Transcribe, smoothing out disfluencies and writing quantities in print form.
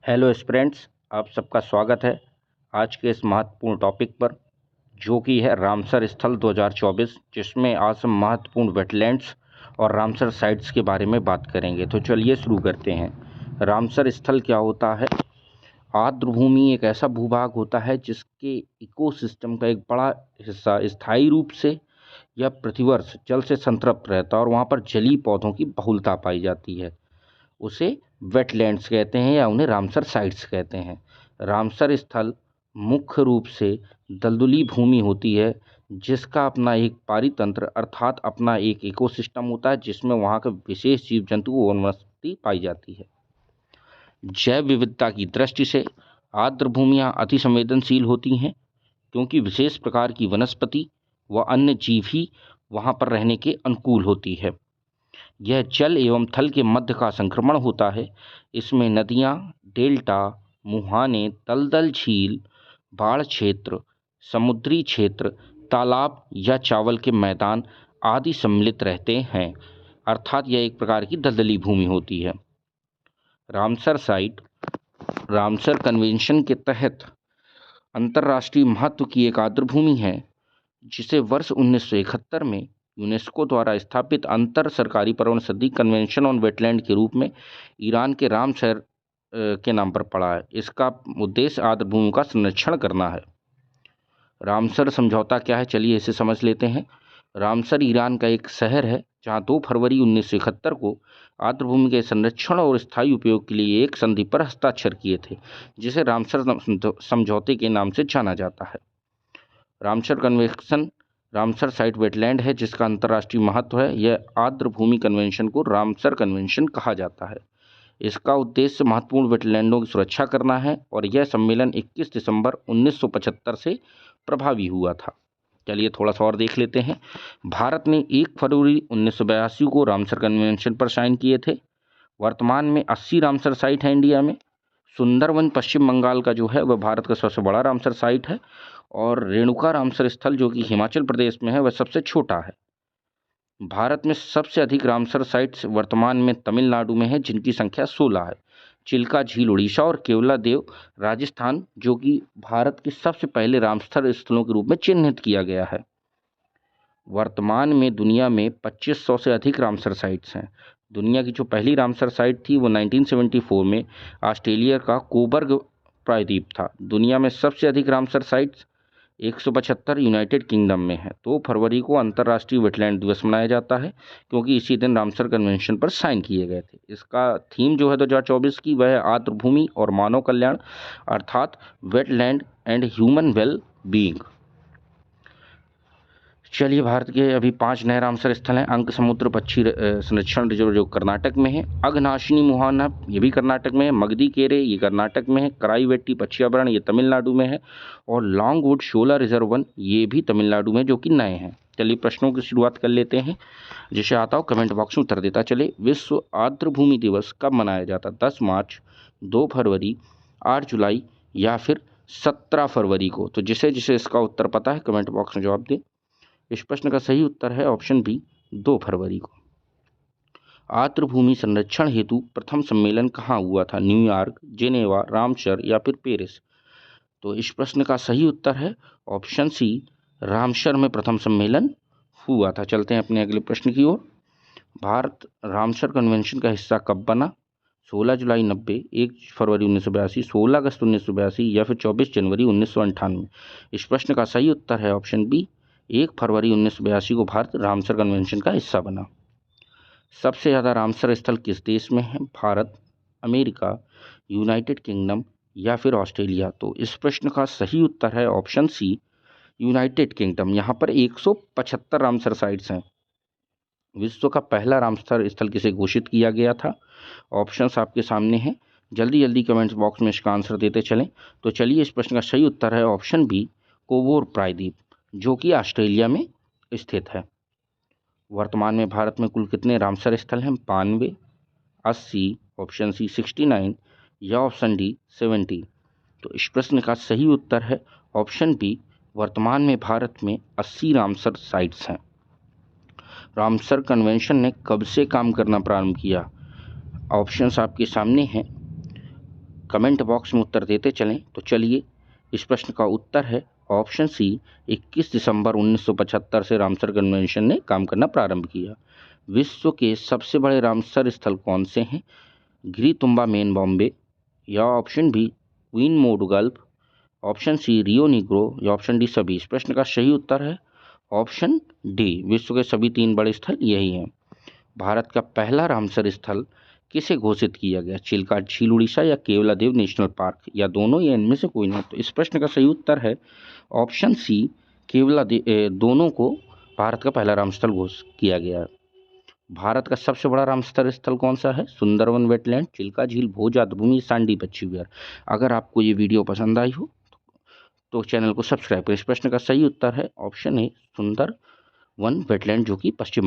Hello students, आप सबका स्वागत है आज के इस महत्वपूर्ण टॉपिक पर, जो कि है रामसर स्थल 2024, जिसमें आज हम महत्वपूर्ण वेटलैंड्स और रामसर साइट्स के बारे में बात करेंगे। तो चलिए शुरू करते हैं। रामसर स्थल क्या होता है? आर्द्रभूमि एक ऐसा भूभाग होता है जिसके इकोसिस्टम का एक बड़ा हिस्सा स्थायी रूप से या प्रतिवर्ष जल से संतृप्त रहता है और वहाँ पर जलीय पौधों की बहुलता पाई जाती है। उसे वेटलैंड्स कहते हैं या उन्हें रामसर साइट्स कहते हैं। रामसर स्थल मुख्य रूप से दलदली भूमि होती है, जिसका अपना एक पारितंत्र अर्थात अपना एक इकोसिस्टम होता है, जिसमें वहाँ के विशेष जीव जंतु और वनस्पति पाई जाती है। जैव विविधता की दृष्टि से आर्द्र भूमियाँ अति संवेदनशील होती हैं, क्योंकि विशेष प्रकार की वनस्पति व अन्य जीव ही वहाँ पर रहने के अनुकूल होती है। यह जल एवं थल के मध्य का संक्रमण होता है। इसमें नदियाँ, डेल्टा, मुहाने, दलदल झील, बाढ़ क्षेत्र, समुद्री क्षेत्र, तालाब या चावल के मैदान आदि सम्मिलित रहते हैं, अर्थात यह एक प्रकार की दलदली भूमि होती है। रामसर साइट रामसर कन्वेंशन के तहत अंतर्राष्ट्रीय महत्व की एक आर्द्र भूमि है, जिसे वर्ष 1971 में यूनेस्को द्वारा स्थापित अंतर सरकारी पर्यावरण संधि कन्वेंशन ऑन वेटलैंड के रूप में ईरान के रामसर के नाम पर पड़ा है। इसका उद्देश्य आर्द्र भूमि का संरक्षण करना है। रामसर समझौता क्या है, चलिए इसे समझ लेते हैं। रामसर ईरान का एक शहर है, जहां 2 फरवरी 1971 को आर्द्र भूमि के संरक्षण और स्थायी उपयोग के लिए एक संधि पर हस्ताक्षर किए थे, जिसे रामसर समझौते के नाम से जाना जाता है। Ramsar convention Ramsar site wetland है जिसका अंतर्राष्ट्रीय महत्व है। यह आर्द्र भूमि कन्वेंशन को रामसर कन्वेंशन कहा जाता है। इसका उद्देश्य महत्वपूर्ण वेटलैंडों की सुरक्षा करना है और यह सम्मेलन 21 दिसंबर 1975 से प्रभावी हुआ था। चलिए थोड़ा सा और देख लेते हैं। भारत ने 1 फरवरी 1982 को रामसर कन्वेंशन पर साइन किए थे। वर्तमान में 80 रामसर साइट है इंडिया में। सुंदरवन पश्चिम बंगाल का जो है वह भारत का सबसे बड़ा रामसर साइट है, और रेणुका रामसर स्थल जो कि हिमाचल प्रदेश में है वह सबसे छोटा है। भारत में सबसे अधिक रामसर साइट्स वर्तमान में तमिलनाडु में है, जिनकी संख्या 16 है। चिल्का झील उड़ीसा और केवलादेव राजस्थान, जो कि भारत के सबसे पहले रामसर स्थलों के रूप में चिन्हित किया गया है। वर्तमान में दुनिया में 2500 से अधिक रामसर साइट्स हैं। दुनिया की जो पहली रामसर साइट थी वो 1974 में ऑस्ट्रेलिया का कोबर्ग प्रायद्वीप था। दुनिया में सबसे अधिक रामसर साइट्स 175 यूनाइटेड किंगडम में है। 2 फरवरी को अंतर्राष्ट्रीय वेटलैंड दिवस मनाया जाता है, क्योंकि इसी दिन रामसर कन्वेंशन पर साइन किए गए थे। इसका थीम जो है 2024 की वह है आर्द्र भूमि और मानव कल्याण, अर्थात wetland and human well being. चलिए, भारत के अभी 5 नए रामसर स्थल हैं। अंक समुद्र पक्षी संरक्षण रिजर्व जो कर्नाटक में है, अघनाशिनी मुहाना ये भी कर्नाटक में है, मगदी केरे ये कर्नाटक में है, कराईवेट्टी पक्षी अभयारण्य ये तमिलनाडु में है, और लॉन्गवुड शोला रिजर्व वन ये भी तमिलनाडु में, जो कि नए हैं। चलिए प्रश्नों की शुरुआत कर लेते हैं। जिसे आता हो कमेंट बॉक्स में उत्तर देता चले। विश्व आर्द्र भूमि दिवस कब मनाया जाता? 10 मार्च, 2 फरवरी, 8 जुलाई या फिर 17 फरवरी को। तो जिसे जिसे इसका उत्तर पता है कमेंट बॉक्स में जवाब दें। इस प्रश्न का सही उत्तर है ऑप्शन बी, 2 फरवरी को। आर्द्र भूमि संरक्षण हेतु प्रथम सम्मेलन कहाँ हुआ था? न्यूयॉर्क, जेनेवा, रामसर या फिर पेरिस? तो इस प्रश्न का सही उत्तर है ऑप्शन सी, रामसर में प्रथम सम्मेलन हुआ था। चलते हैं अपने अगले प्रश्न की ओर। भारत रामसर कन्वेंशन का हिस्सा कब बना? 16 जुलाई 90, 1 फरवरी 1982, 16 अगस्त 1982 या फिर 24 जनवरी 1998? इस प्रश्न का सही उत्तर है ऑप्शन बी, 1 फरवरी 1982 को भारत रामसर कन्वेंशन का हिस्सा बना। सबसे ज़्यादा रामसर स्थल किस देश में है? भारत, अमेरिका, यूनाइटेड किंगडम या फिर ऑस्ट्रेलिया? तो इस प्रश्न का सही उत्तर है ऑप्शन सी, यूनाइटेड किंगडम। यहाँ पर 175 रामसर साइट्स हैं। विश्व का पहला रामसर स्थल किसे घोषित किया गया था? ऑप्शंस आपके सामने हैं, जल्दी जल्दी कमेंट्स बॉक्स में इसका आंसर देते चलें। तो चलिए, इस प्रश्न का सही उत्तर है ऑप्शन बी, कोबोर प्रायद्वीप, जो कि ऑस्ट्रेलिया में स्थित है। वर्तमान में भारत में कुल कितने रामसर स्थल हैं? 92, 80, ऑप्शन सी 69 या ऑप्शन डी 70? तो इस प्रश्न का सही उत्तर है ऑप्शन बी, वर्तमान में भारत में 80 रामसर साइट्स हैं। रामसर कन्वेंशन ने कब से काम करना प्रारंभ किया? ऑप्शंस आपके सामने हैं। कमेंट बॉक्स में उत्तर देते चलें। तो चलिए, इस प्रश्न का उत्तर है ऑप्शन सी, 21 दिसंबर 1975 से रामसर कन्वेंशन ने काम करना प्रारंभ किया। विश्व के सबसे बड़े रामसर स्थल कौन से हैं? गिरितुंबा मेन बॉम्बे, या option B Queen Maud Gulf, option C Rio Negro, या ऑप्शन डी सभी। इस प्रश्न का सही उत्तर है ऑप्शन डी, विश्व के सभी 3 बड़े स्थल यही हैं। भारत का पहला रामसर स्थल किसे घोषित किया गया? चिल्का झील उड़ीसा, या केवलादेव नेशनल पार्क, या दोनों, या इनमें से कोई नहीं? तो इस प्रश्न का सही उत्तर है ऑप्शन सी, केवलादेव। दोनों को भारत का पहला रामस्थल घोषित किया गया है। भारत का सबसे बड़ा रामसर स्थल कौन सा है? सुंदरवन वेटलैंड, चिल्का झील, भोज आर्द्रभूमि, सांडी पक्षी विहार। अगर आपको ये वीडियो पसंद आई हो तो चैनल को सब्सक्राइब करें। इस प्रश्न का सही उत्तर है ऑप्शन ए, सुंदरवन वेटलैंड, जो कि पश्चिम